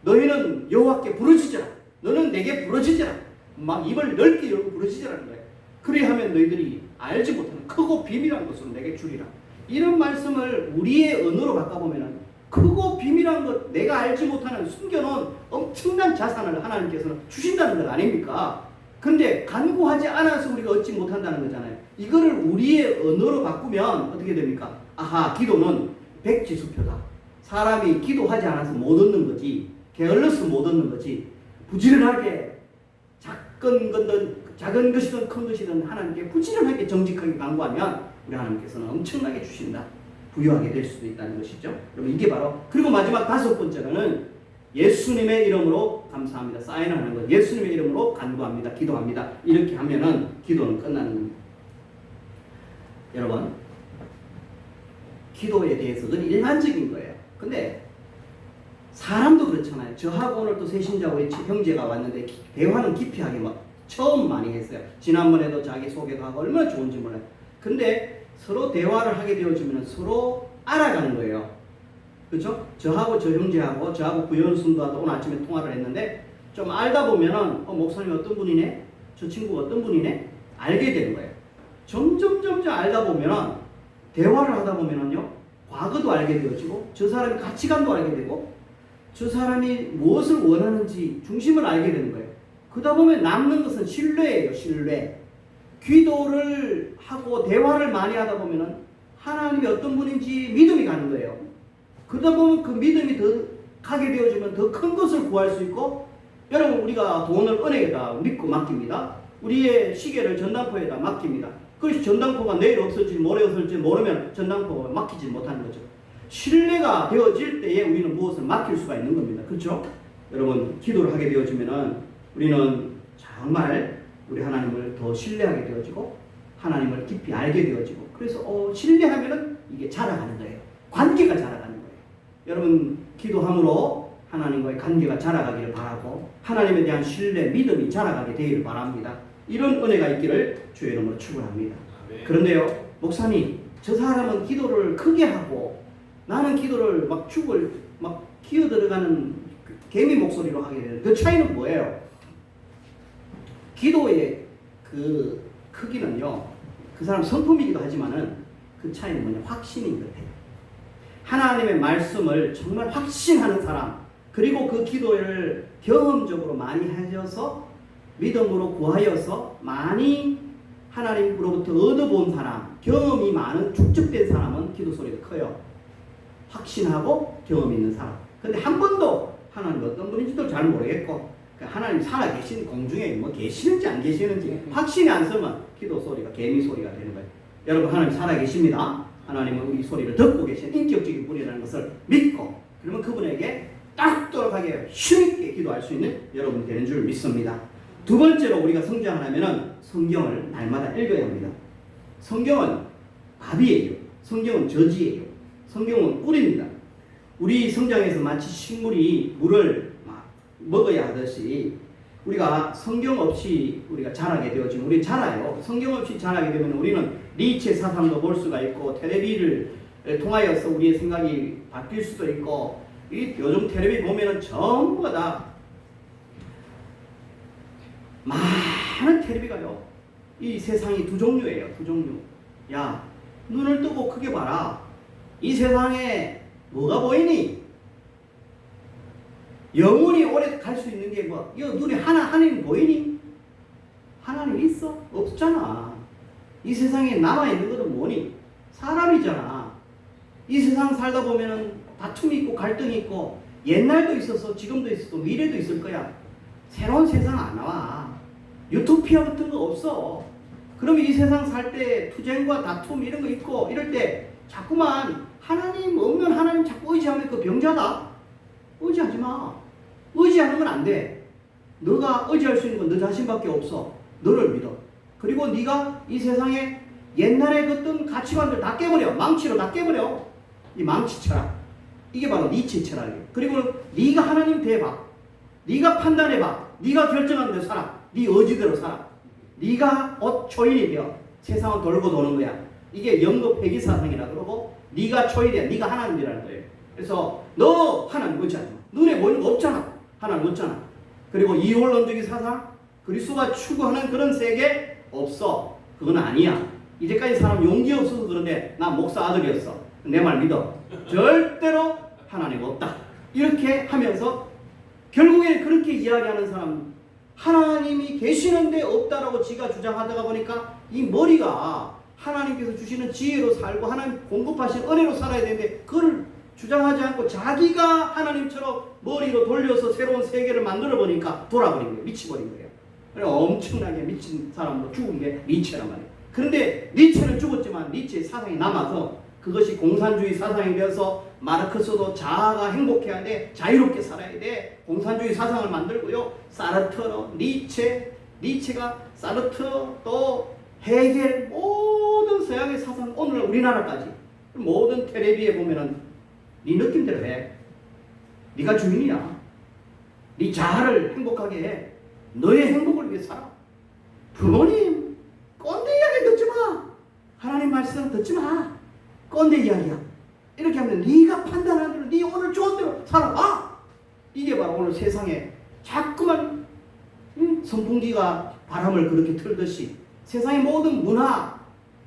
[SPEAKER 1] 너희는 여호와께 부르짖으라. 너는 내게 부르짖으라. 막 입을 넓게 열고 부르짖으라는 거예요. 그리하면 너희들이 알지 못하는 크고 비밀한 것을 내게 주리라. 이런 말씀을 우리의 언어로 바꿔보면은 크고 비밀한 것, 내가 알지 못하는 숨겨놓은 엄청난 자산을 하나님께서는 주신다는 것 아닙니까? 근데 간구하지 않아서 우리가 얻지 못한다는 거잖아요. 이거를 우리의 언어로 바꾸면 어떻게 됩니까? 아하, 기도는 백지수표다. 사람이 기도하지 않아서 못 얻는 거지, 게을러서 못 얻는 거지, 부지런하게 작은 것이든 큰 것이든 하나님께 부지런하게 정직하게 간구하면 우리 하나님께서는 엄청나게 주신다. 부유하게 될 수도 있다는 것이죠. 여러분 이게 바로. 그리고 마지막 다섯 번째로는 예수님의 이름으로 감사합니다. 사인하는 것. 예수님의 이름으로 간구합니다. 기도합니다. 이렇게 하면은 기도는 끝나는 겁니다. 여러분 기도에 대해서는 일반적인 거예요. 근데 사람도 그렇잖아요. 저하고 오늘 또 새신자의 형제가 왔는데 대화는 깊이하게 막 처음 많이 했어요. 지난번에도 자기 소개도 하고 얼마나 좋은지 몰라요. 근데 서로 대화를 하게 되어지면 서로 알아가는 거예요. 그렇죠? 저하고 저 형제하고 저하고 구현순도하고 오늘 아침에 통화를 했는데 좀 알다 보면은 목사님 어떤 분이네? 저 친구가 어떤 분이네? 알게 되는 거예요. 점점 알다 보면은 대화를 하다 보면은요 과거도 알게 되어지고 저 사람의 가치관도 알게 되고 저 사람이 무엇을 원하는지 중심을 알게 되는 거예요. 그러다 보면 남는 것은 신뢰예요. 신뢰. 기도를 하고 대화를 많이 하다 보면은 하나님이 어떤 분인지 믿음이 가는 거예요. 그러다 보면 그 믿음이 더 가게 되어지면 더 큰 것을 구할 수 있고, 여러분 우리가 돈을 은행에다 믿고 맡깁니다. 우리의 시계를 전당포에다 맡깁니다. 그것이 전당포가 내일 없을지 모레 없을지 모르면 전당포가 맡기지 못하는 거죠. 신뢰가 되어질 때에 우리는 무엇을 맡길 수가 있는 겁니다. 그렇죠? 여러분 기도를 하게 되어지면은 우리는 정말 우리 하나님을 더 신뢰하게 되어지고 하나님을 깊이 알게 되어지고 그래서 신뢰하면은 이게 자라가는 거예요. 관계가 자라가는 거예요. 여러분 기도함으로 하나님과의 관계가 자라가기를 바라고 하나님에 대한 신뢰, 믿음이 자라가게 되기를 바랍니다. 이런 은혜가 있기를 주의 이름으로 축원합니다. 그런데요, 목사님, 저 사람은 기도를 크게 하고 나는 기도를 막 기어 들어가는 개미 목소리로 하게 되는 그 차이는 뭐예요? 기도의 그 크기는요, 그 사람 성품이기도 하지만은 그 차이는 뭐냐? 확신인 것 같아요. 하나님의 말씀을 정말 확신하는 사람, 그리고 그 기도를 경험적으로 많이 하셔서 믿음으로 구하여서 많이 하나님으로부터 얻어본 사람, 경험이 많은 축적된 사람은 기도 소리가 커요. 확신하고 경험 있는 사람. 근데 한 번도 하나님 어떤 분인지도 잘 모르겠고 하나님 살아계신 공중에 뭐 계시는지 안 계시는지 확신이 안 서면 기도 소리가 개미 소리가 되는 거예요. 여러분 하나님 살아계십니다. 하나님은 우리 소리를 듣고 계신 인격적인 분이라는 것을 믿고 그러면 그분에게 딱딱하게 힘있게 기도할 수 있는 여러분이 되는 줄 믿습니다. 두 번째로 우리가 성장하려면 성경을 날마다 읽어야 합니다. 성경은 밥이에요. 성경은 젖이에요. 성경은 꿀입니다. 우리 성장에서 마치 식물이 물을 먹어야 하듯이 우리가 성경 없이 우리가 자라게 되어지면 우리 자라요. 성경 없이 자라게 되면 우리는 니체 사상도 볼 수가 있고 텔레비를 통하여서 우리의 생각이 바뀔 수도 있고 요즘 텔레비 보면은 전부 다 많은 텔레비가요. 이 세상이 두 종류예요. 두 종류. 야, 눈을 뜨고 크게 봐라. 이 세상에 뭐가 보이니? 영원히 오래 갈 수 있는 게 뭐? 이 눈에 하나님 보이니? 하나님 있어? 없잖아. 이 세상에 남아있는 것은 뭐니? 사람이잖아. 이 세상 살다 보면은 다툼이 있고 갈등이 있고 옛날도 있었어. 지금도 있었고 미래도 있을 거야. 새로운 세상 안 나와. 유토피아 같은 거 없어. 그러면 이 세상 살 때 투쟁과 다툼 이런 거 있고 이럴 때 자꾸만 하나님 없는 하나님 자꾸 의지하면 그 병자다. 의지하지 마. 의지하는 건 안 돼. 너가 의지할 수 있는 건 너 자신밖에 없어. 너를 믿어. 그리고 네가 이 세상에 옛날에 걷던 가치관들 다 깨버려. 망치로 다 깨버려. 이 망치 철학. 이게 바로 니체 철학이에요. 그리고 네가 하나님 대봐. 네가 판단해봐. 네가 결정하는 대로 살아. 네 의지대로 살아. 네가 초인이 되어 세상을 돌고 도는 거야. 이게 영국 회귀 사상이라 그러고 네가 초인이야. 네가 하나님이라는 거예요. 그래서 너 하나님 의지하지 마. 눈에 보이는 거 없잖아. 하나님 없잖아. 그리고 이원론적인 사상, 그리스도가 추구하는 그런 세계 없어. 그건 아니야. 이제까지 사람 용기 없어서 그런데 나 목사 아들이었어. 내 말 믿어. 절대로 하나님 없다. 이렇게 하면서 결국에 그렇게 이야기하는 사람, 하나님이 계시는데 없다라고 지가 주장하다가 보니까 이 머리가 하나님께서 주시는 지혜로 살고 하나님 공급하신 은혜로 살아야 되는데 그걸 주장하지 않고 자기가 하나님처럼 머리로 돌려서 새로운 세계를 만들어 보니까 돌아버린 거예요. 미치버린 거예요. 그래서 엄청나게 미친 사람도 죽은 게 니체란 말이에요. 그런데 니체는 죽었지만 니체의 사상이 남아서 그것이 공산주의 사상이 되어서 마르크스도 자아가 행복해야 돼. 자유롭게 살아야 돼. 공산주의 사상을 만들고요. 사르트르, 니체가 사르트르 또 헤겔 모든 서양의 사상 오늘 우리나라까지 모든 텔레비에 보면은 네 느낌대로 해. 네가 주인이야. 네 자아를 행복하게 해. 너의 행복을 위해 살아. 부모님 꼰대 이야기 듣지 마. 하나님 말씀 듣지 마. 꼰대 이야기야. 이렇게 하면 네가 판단하는 대로 네 오늘 좋은 대로 살아봐. 이게 바로 오늘 세상에 자꾸만 선풍기가 바람을 그렇게 틀듯이 세상의 모든 문화,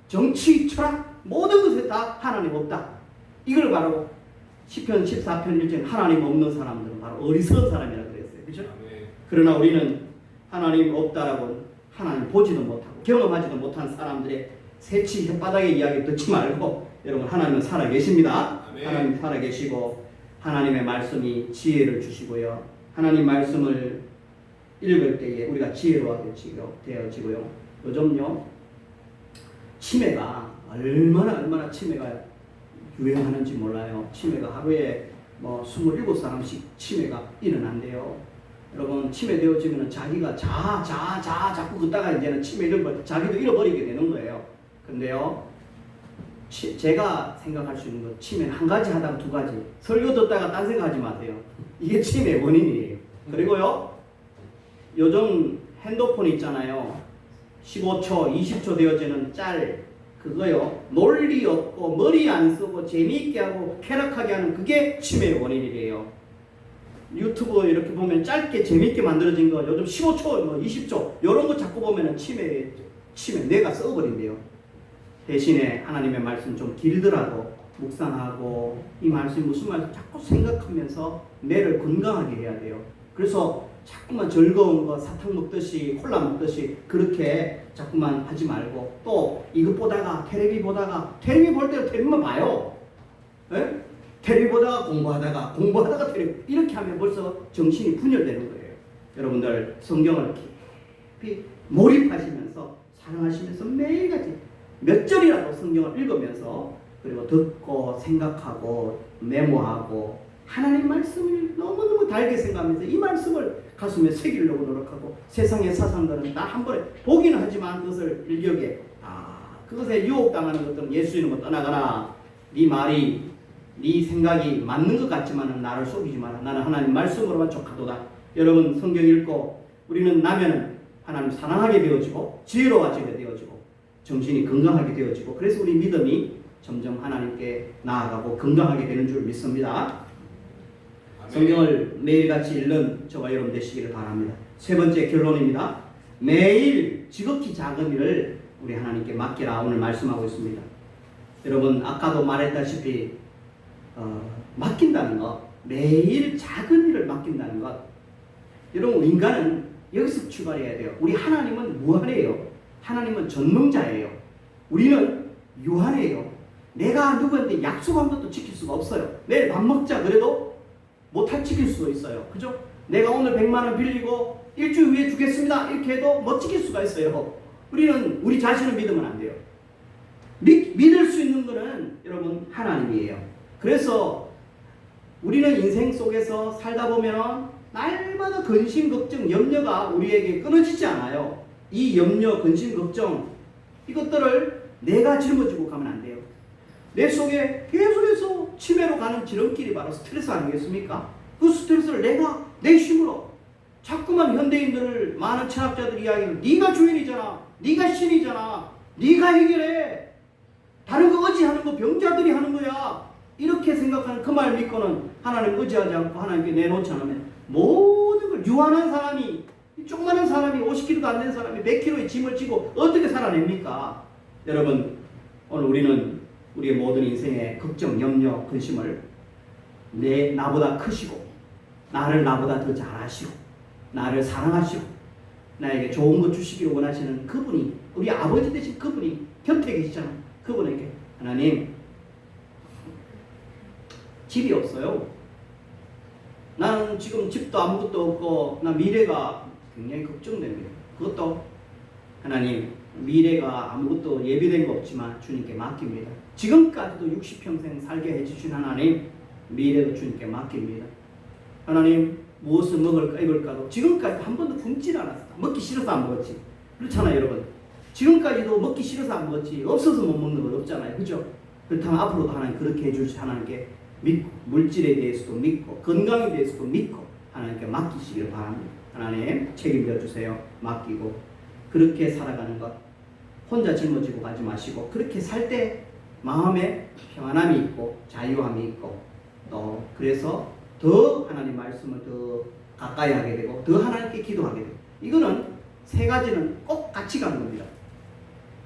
[SPEAKER 1] 정치, 철학 모든 것에 다 하나님 없다. 이걸 바로 시편 14편 1절 하나님 없는 사람들은 바로 어리석은 사람이라고 그랬어요. 그렇죠? 그러나 우리는 하나님 없다라고 하나님 보지도 못하고 경험하지도 못한 사람들의 새치 혓바닥의 이야기 듣지 말고 여러분 하나님은 살아계십니다.
[SPEAKER 2] 아멘.
[SPEAKER 1] 하나님 살아계시고 하나님의 말씀이 지혜를 주시고요. 하나님 말씀을 읽을 때에 우리가 지혜로워하게 되어지고요. 요즘요 치매가 얼마나 치매가 유행하는지 몰라요. 치매가 하루에 27사람씩 치매가 일어난대요. 여러분 치매 되어지면 자기가 자꾸 걷다가 이제는 치매 잃어버려 자기도 잃어버리게 되는 거예요. 근데요 제가 생각할 수 있는 건 치매는 한 가지 하다가 두 가지. 설교 듣다가 딴 생각하지 마세요. 이게 치매 원인이에요. 그리고요 요즘 핸드폰 있잖아요. 15초, 20초 되어지는 짤 그거요. 논리 없고 머리 안 쓰고 재미있게 하고 쾌락하게 하는 그게 치매의 원인이래요. 유튜브 이렇게 보면 짧게 재미있게 만들어진 거 요즘 15초, 20초 이런 거 자꾸 보면은 치매 뇌가 썩어버린대요. 대신에 하나님의 말씀 좀 길더라도 묵상하고 이 말씀이 무슨 말인지 자꾸 생각하면서 뇌를 건강하게 해야 돼요. 그래서 자꾸만 즐거운 거 사탕 먹듯이 콜라 먹듯이 그렇게 자꾸만 하지 말고 또 이것 보다가 텔레비 볼 때는 텔레비만 봐요. 에? 텔레비 보다가 공부하다가 텔레비 이렇게 하면 벌써 정신이 분열되는 거예요. 여러분들 성경을 깊이 몰입하시면서 사랑하시면서 매일같이 몇 절이라도 성경을 읽으면서 그리고 듣고 생각하고 메모하고 하나님 말씀을 너무너무 달게 생각하면서 이 말씀을 가슴에 새기려고 노력하고 세상의 사상들은 다 한 번에 보기는 하지만 그것을 일격에 그것에 유혹당하는 것들은 예수 이름으로 떠나가라. 네 말이 네 생각이 맞는 것 같지만 나를 속이지 마라. 나는 하나님 말씀으로만 족하도다. 여러분 성경 읽고 우리는 나면은 하나님 사랑하게 되어지고 지혜로워지게 되어지고 정신이 건강하게 되어지고 그래서 우리 믿음이 점점 하나님께 나아가고 건강하게 되는 줄 믿습니다. 성경을 매일같이 읽는 저와 여러분 되시기를 바랍니다. 세 번째 결론입니다. 매일 지극히 작은 일을 우리 하나님께 맡기라 오늘 말씀하고 있습니다. 여러분 아까도 말했다시피 맡긴다는 것, 매일 작은 일을 맡긴다는 것. 여러분 인간은 여기서 출발해야 돼요. 우리 하나님은 무한해요. 하나님은 전능자예요. 우리는 유한해요. 내가 누구한테 약속한 것도 지킬 수가 없어요. 내일 밥 먹자 그래도 못할 지킬 수도 있어요. 그죠? 내가 오늘 100만 원 빌리고 일주일 후에 주겠습니다 이렇게 해도 못 지킬 수가 있어요. 우리는 우리 자신을 믿으면 안 돼요. 믿을 수 있는 있는 거는 여러분 하나님이에요. 그래서 우리는 인생 속에서 살다 보면 날마다 근심, 걱정, 염려가 우리에게 끊어지지 않아요. 이 염려, 근심, 걱정 이것들을 내가 짊어지고 가면 안 돼요. 내 속에 계속해서 치매로 가는 지름길이 바로 스트레스 아니겠습니까? 그 스트레스를 내가 내 힘으로 자꾸만 현대인들을 많은 철학자들이 이야기하는 네가 주인이잖아, 네가 신이잖아, 네가 해결해, 다른 거 의지하는 거 병자들이 하는 거야, 이렇게 생각하는 그 말 믿고는 하나님 의지하지 않고 하나님께 내놓지 않으면 모든 걸 유한한 사람이, 조그마한 사람이 50kg도 안 되는 사람이 100kg의 짐을 지고 어떻게 살아냅니까? 여러분, 오늘 우리는 우리의 모든 인생의 걱정, 염려, 근심을 나보다 크시고 나를 나보다 더 잘하시고 나를 사랑하시고 나에게 좋은 것 주시기를 원하시는 그분이, 우리 아버지 되신 그분이 곁에 계시잖아요. 그분에게 하나님, 집이 없어요. 나는 지금 집도 아무것도 없고 나 미래가 굉장히 걱정됩니다. 그것도 하나님, 미래가 아무것도 예비된 거 없지만 주님께 맡깁니다. 지금까지도 60평생 살게 해주신 하나님, 미래도 주님께 맡깁니다. 하나님, 무엇을 먹을까 입을까도 지금까지 한 번도 굶질 않았다. 먹기 싫어서 안 먹었지. 그렇잖아요, 여러분. 지금까지도 먹기 싫어서 안 먹었지. 없어서 못 먹는 건 없잖아요, 그죠? 그렇다면 앞으로도 하나님 그렇게 해주시 하나님께 믿고, 물질에 대해서도 믿고, 건강에 대해서도 믿고 하나님께 맡기시길 바랍니다. 하나님, 책임져 주세요. 맡기고 그렇게 살아가는 것 혼자 짊어지고 가지 마시고, 그렇게 살 때 마음에 평안함이 있고 자유함이 있고, 또 그래서 더 하나님 말씀을 더 가까이 하게 되고 더 하나님께 기도하게 되고, 이거는 세 가지는 꼭 같이 가는 겁니다.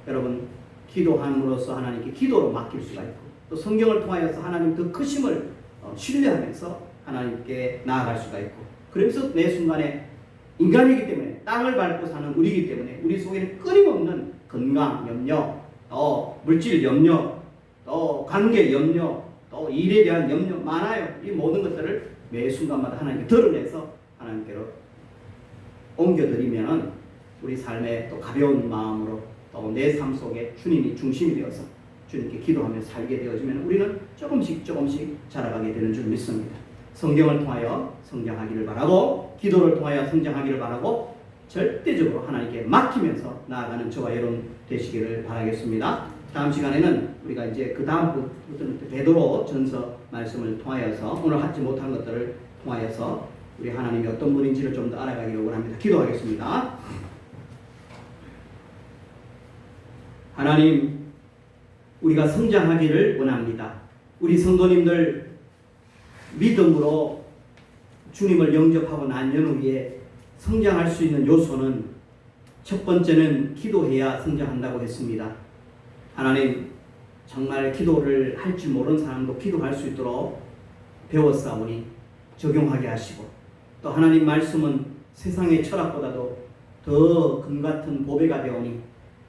[SPEAKER 1] 여러분, 기도함으로써 하나님께 기도로 맡길 수가 있고, 또 성경을 통하여서 하나님 더 크심을 신뢰하면서 하나님께 나아갈 수가 있고, 그래서 내 순간에 인간이기 때문에, 땅을 밟고 사는 우리이기 때문에 우리 속에는 끊임없는 건강 염려, 또 물질 염려, 또 관계 염려, 또 일에 대한 염려 많아요. 이 모든 것들을 매 순간마다 하나님께 드러내서 하나님께로 옮겨드리면 우리 삶에 또 가벼운 마음으로 또 내 삶 속에 주님이 중심이 되어서 주님께 기도하며 살게 되어지면 우리는 조금씩 자라가게 되는 줄 믿습니다. 성경을 통하여 성장하기를 바라고, 기도를 통하여 성장하기를 바라고, 절대적으로 하나님께 맡기면서 나아가는 저와 여러분 되시기를 바라겠습니다. 다음 시간에는 우리가 이제 그 다음부터는 베드로 전서 말씀을 통하여서 오늘 하지 못한 것들을 통하여서 우리 하나님이 어떤 분인지를 좀 더 알아가기를 원합니다. 기도하겠습니다. 하나님, 우리가 성장하기를 원합니다. 우리 성도님들 믿음으로 주님을 영접하고 난 연후에 성장할 수 있는 요소는 첫 번째는 기도해야 성장한다고 했습니다. 하나님, 정말 기도를 할 줄 모르는 사람도 기도할 수 있도록 배웠사오니 적용하게 하시고, 또 하나님 말씀은 세상의 철학보다도 더 금같은 보배가 되오니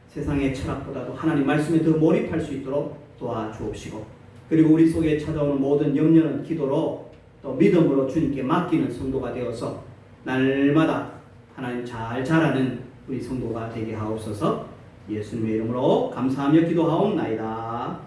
[SPEAKER 1] 세상의 철학보다도 하나님 말씀에 더 몰입할 수 있도록 도와주옵시고, 그리고 우리 속에 찾아오는 모든 염려는 기도로 또 믿음으로 주님께 맡기는 성도가 되어서 날마다 하나님 잘 자라는 우리 성도가 되게 하옵소서. 예수님의 이름으로 감사하며 기도하옵나이다.